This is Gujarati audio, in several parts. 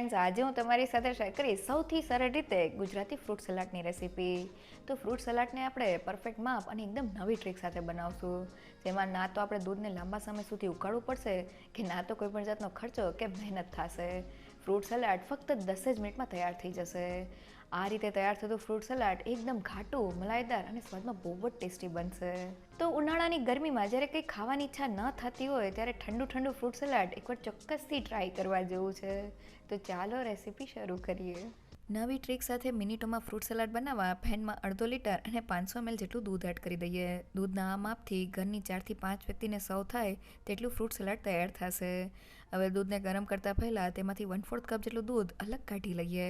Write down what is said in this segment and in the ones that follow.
ફ્રેન્ડ્સ, આજે હું તમારી સાથે શેર કરીશ સૌથી સરળ રીતે ગુજરાતી ફ્રૂટ સલાડની રેસીપી. તો ફ્રૂટ સલાડને આપણે પરફેક્ટ માપ અને એકદમ નવી ટ્રીક સાથે બનાવશું, જેમાં ના તો આપણે દૂધને લાંબા સમય સુધી ઉકાળવું પડશે કે ના તો કોઈ પણ જાતનો ખર્ચો કે મહેનત થશે. ફ્રૂટ સલાડ ફક્ત 10 જ મિનિટમાં તૈયાર થઈ જશે. આ રીતે તૈયાર થતું ફ્રૂટ સલાડ એકદમ ઘાટું, મલાઈદાર અને સ્વાદમાં બહુ જ ટેસ્ટી બનશે. તો ઉનાળાની ગરમીમાં જ્યારે કંઈ ખાવાની ઈચ્છા ન થતી હોય ત્યારે ઠંડુ ઠંડુ ફ્રૂટ સલાડ એકવાર ચોક્કસથી ટ્રાય કરવા જેવું છે. તો ચાલો રેસીપી શરૂ કરીએ. નવી ટ્રીક સાથે મિનિટોમાં ફ્રૂટ સલાડ બનાવવા પેનમાં 1/2 લીટર અને 500 ml જેટલું દૂધ એડ કરી દઈએ. દૂધના આ માપથી ઘરની 4 થી 5 વ્યક્તિને સર્વ થાય તેટલું ફ્રૂટ સલાડ તૈયાર થશે. હવે દૂધને ગરમ કરતાં પહેલાં તેમાંથી 1/4 કપ જેટલું દૂધ અલગ કાઢી લઈએ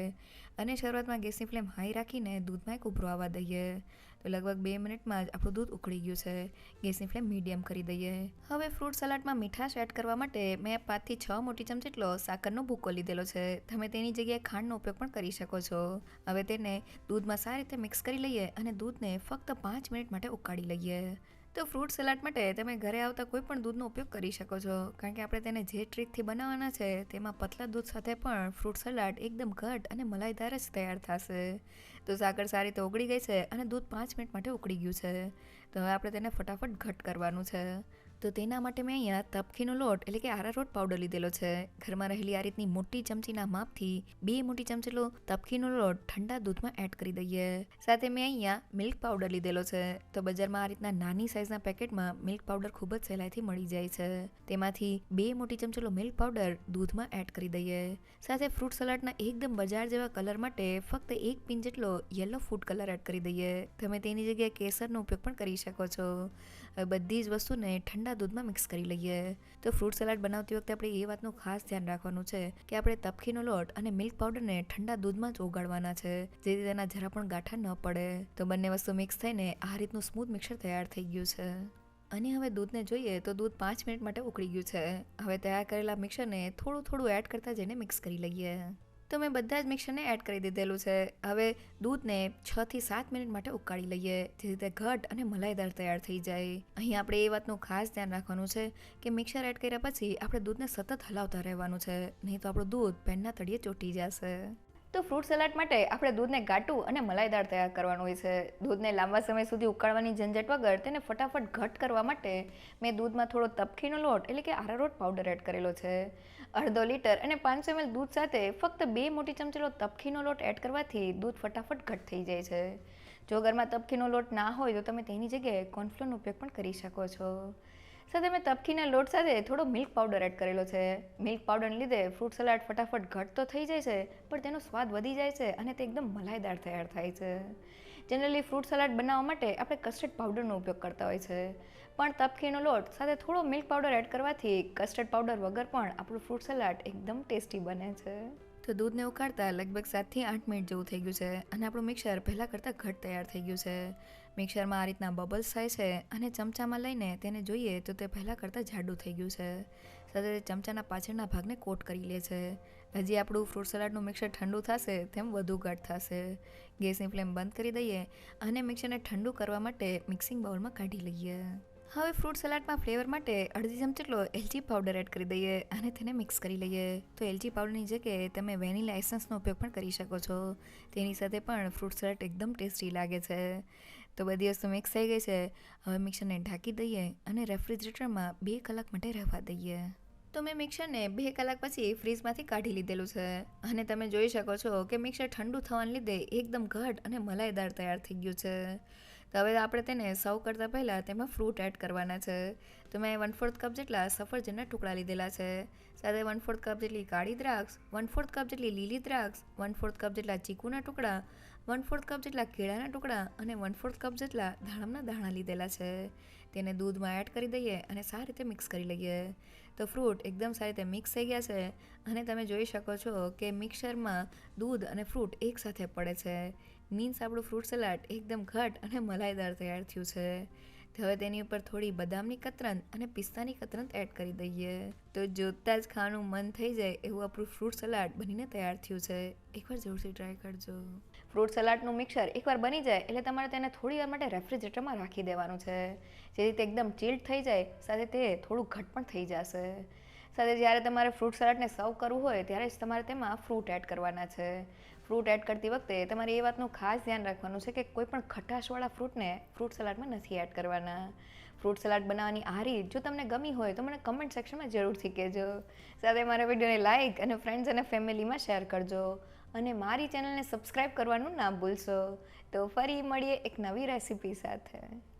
અને શરૂઆતમાં ગેસની ફ્લેમ હાઈ રાખીને દૂધમાં એક ઉભરો આવવા દઈએ. તો લગભગ 2 મિનિટમાં જ આપણું દૂધ ઉકળી ગયું છે. ગેસની ફ્લેમ મીડિયમ કરી દઈએ. હવે ફ્રૂટ સલાડમાં મીઠાશ એડ કરવા માટે મેં 5 થી 6 મોટી ચમચી જેટલો સાકરનો ભૂકો લીધેલો છે. તમે તેની જગ્યાએ ખાંડનો ઉપયોગ પણ કરી શકો છો. હવે તેને દૂધમાં સારી રીતે મિક્સ કરી લઈએ અને દૂધને ફક્ત 5 મિનિટ માટે ઉકાળી લઈએ. તો ફ્રૂટ સલાડ માટે તમે ઘરે આવતા કોઈ પણ દૂધનો ઉપયોગ કરી શકો છો, કારણ કે આપણે તેને જે ટ્રીકથી બનાવવાના છે તેમાં પતલા દૂધ સાથે પણ ફ્રૂટ સલાડ એકદમ ઘટ અને મલાઈદાર જ તૈયાર થશે. તો સાકર સારી રીતે ઓગળી ગઈ છે અને દૂધ 5 મિનિટ માટે ઉકળી ગયું છે. તો હવે આપણે તેને ફટાફટ ઘટ કરવાનું છે. તો તેના માટે મેં અહીંયા તપકીનો લોટ એટલે કે આરારોટ પાવડર લીધેલો છે. ઘરમાં રહેલી આ રીતની મોટી ચમચીના માપથી 2 મોટી ચમચી જેટલો તપકીનો લોટ ઠંડા દૂધમાં એડ કરી દઈએ. સાથે મેં અહીંયા મિલ્ક પાવડર લીધેલો છે. તો બજારમાં આ રીતના નાની સાઇઝના પેકેટમાં મિલ્ક પાવડર ખૂબ જ સહેલાઈથી મળી જાય છે. તેમાંથી 2 મોટી ચમચી જેટલો મિલ્ક પાવડર દૂધમાં એડ કરી દઈએ. સાથે ફ્રૂટ સલાડના એકદમ બજાર જેવા કલર માટે ફક્ત 1 પિંચ જેટલો યલો ફૂડ કલર એડ કરી દઈએ. તમે તેની જગ્યાએ કેસરનો ઉપયોગ પણ કરી શકો છો. હવે બધી જ વસ્તુને ઠંડા દૂધમાં મિક્સ કરી લઈએ. તો ફ્રૂટ સલાડ બનાવતી વખતે આપણે એ વાતનું ખાસ ધ્યાન રાખવાનું છે કે આપણે તપકીનો લોટ અને મિલ્ક પાવડરને ઠંડા દૂધમાં જ ઓગાળવાના છે, જેથી તેના જરા પણ ગાંઠા ન પડે. તો બંને વસ્તુ મિક્સ થઈને આ રીતનું સ્મૂથ મિક્સર તૈયાર થઈ ગયું છે. અને હવે દૂધને જોઈએ તો દૂધ 5 મિનિટ માટે ઉકળી ગયું છે. હવે તૈયાર કરેલા મિક્સરને થોડું એડ કરતા જઈને મિક્સ કરી લઈએ. તો મેં બધા જ મિક્સરને એડ કરી દીધેલું છે. હવે દૂધને 6 થી 7 મિનિટ માટે ઉકાળી લઈએ, જેથી તે ઘટ અને મલાઈદાર તૈયાર થઈ જાય. અહીં આપણે એ વાતનું ખાસ ધ્યાન રાખવાનું છે કે મિક્સર એડ કર્યા પછી આપણે દૂધને સતત હલાવતા રહેવાનું છે, નહીં તો આપણું દૂધ પેનના તળિયે ચોંટી જશે. તો ફ્રૂટ સલાડ માટે આપણે દૂધને ઘાટું અને મલાઈદાર તૈયાર કરવાનું હોય છે. દૂધને લાંબા સમય સુધી ઉકાળવાની ઝંઝટ વગર તેને ફટાફટ ઘટ કરવા માટે મેં દૂધમાં થોડો તપકીનો લોટ એટલે કે આરારોટ પાવડર એડ કરેલો છે. 1/2 લીટર અને 500 ml દૂધ સાથે ફક્ત 2 મોટી ચમચી જેટલો તપકીનો લોટ એડ કરવાથી દૂધ ફટાફટ ઘટ થઈ જાય છે. જો ઘરમાં તપકીનો લોટ ના હોય તો તમે તેની જગ્યાએ કોર્નફ્લોરનો ઉપયોગ પણ કરી શકો છો. સાથે મેં તપકીના લોટ સાથે થોડો મિલ્ક પાવડર એડ કરેલો છે. મિલ્ક પાવડરને લીધે ફ્રૂટ સલાડ ફટાફટ ઘટ તો થઈ જાય છે, પણ તેનો સ્વાદ વધી જાય છે અને તે એકદમ મલાઈદાર તૈયાર થાય છે. જનરલી ફ્રૂટ સલાડ બનાવવા માટે આપણે કસ્ટર્ડ પાવડરનો ઉપયોગ કરતા હોય છે, પણ તપકીનો લોટ સાથે થોડો મિલ્ક પાવડર એડ કરવાથી કસ્ટર્ડ પાવડર વગર પણ આપણું ફ્રૂટ સલાડ એકદમ ટેસ્ટી બને છે. તો દૂધને ઉકાળતા લગભગ 7 થી 8 મિનિટ જેવું થઈ ગયું છે અને આપણું મિક્સર પહેલાં કરતાં ઘટ તૈયાર થઈ ગયું છે. મિક્સરમાં આ રીતના બબલ્સ થાય છે અને ચમચામાં લઈને તેને જોઈએ તો તે પહેલાં કરતાં જાડું થઈ ગયું છે. સાથે ચમચાના પાછળના ભાગને કોટ કરી લે છે. હજી આપણું ફ્રૂટ સલાડનું મિક્સર ઠંડુ થશે તેમ વધુ ઘટ થશે. ગેસની ફ્લેમ બંધ કરી દઈએ અને મિક્સરને ઠંડુ કરવા માટે મિક્સિંગ બાઉલમાં કાઢી લઈએ. હવે ફ્રૂટ સલાડમાં ફ્લેવર માટે 1/2 ચમચી જેટલો એલચી પાવડર એડ કરી દઈએ અને તેને મિક્સ કરી લઈએ. તો એલચી પાવડરની જગ્યાએ તમે વેનીલા એસન્સનો ઉપયોગ પણ કરી શકો છો. તેની સાથે પણ ફ્રૂટ સલાડ એકદમ ટેસ્ટી લાગે છે. તો બધી વસ્તુ મિક્સ થઈ ગઈ છે. હવે મિક્સરને ઢાંકી દઈએ અને રેફ્રિજરેટરમાં 2 કલાક માટે રહેવા દઈએ. તો મેં મિક્સરને 2 કલાક પછી ફ્રીજમાંથી કાઢી લીધેલું છે અને તમે જોઈ શકો છો કે મિક્સર ઠંડુ થવાને લીધે એકદમ ઘટ અને મલાઈદાર તૈયાર થઈ ગયું છે. તો હવે આપણે તેને સર્વ કરતાં પહેલાં તેમાં ફ્રૂટ એડ કરવાના છે. તો મેં 1/4 કપ જેટલા સફરજનના ટુકડા લીધેલા છે. સાથે 1/4 કપ જેટલી કાળી દ્રાક્ષ, 1/4 કપ જેટલી લીલી દ્રાક્ષ, 1/4 કપ જેટલા ચીકુના ટુકડા, 1/4 કપ જેટલા કેળાના ટુકડા અને 1/4 કપ જેટલા દાડમના દાણા લીધેલા છે. તેને દૂધમાં એડ કરી દઈએ અને સારી રીતે મિક્સ કરી લઈએ. તો ફ્રૂટ એકદમ સારી રીતે મિક્સ થઈ ગયા છે અને તમે જોઈ શકો છો કે મિક્સરમાં દૂધ અને ફ્રૂટ એકસાથે પડે છે. મીન્સ આપણું ફ્રૂટ સલાડ એકદમ ઘટ અને મલાઈદાર તૈયાર થયું છે. હવે તેની ઉપર થોડી બદામની કતરન અને પિસ્તાની કતરન એડ કરી દઈએ. તો જોતાં જ ખાવાનું મન થઈ જાય એવું આપણું ફ્રૂટ સલાડ બનીને તૈયાર થયું છે. એકવાર જરૂરથી ટ્રાય કરજો. ફ્રૂટ સલાડનું મિક્સર એકવાર બની જાય એટલે તમારે તેને થોડી વાર માટે રેફ્રિજરેટરમાં રાખી દેવાનું છે, જેથી તે એકદમ ચીલ્ડ થઈ જાય, સાથે તે થોડું ઘટ પણ થઈ જશે. સાથે જ્યારે તમારે ફ્રૂટ સલાડને સર્વ કરવું હોય ત્યારે જ તમારે તેમાં ફ્રૂટ એડ કરવાના છે. ફ્રૂટ એડ કરતી વખતે તમારે એ વાતનું ખાસ ધ્યાન રાખવાનું છે કે કોઈ પણ ખટાશવાળા ફ્રૂટને ફ્રૂટ સલાડમાં નથી એડ કરવાના. ફ્રૂટ સલાડ બનાવવાની આ રીત જો તમને ગમી હોય તો મને કમેન્ટ સેક્શનમાં જરૂરથી કહેજો. સાથે મારા વિડીયોને લાઇક અને ફ્રેન્ડ્સ અને ફેમિલીમાં શેર કરજો. અને મારી ચેનલને સબસ્ક્રાઈબ કરવાનું ના ભૂલશો. તો ફરી મળીએ એક નવી રેસીપી સાથે.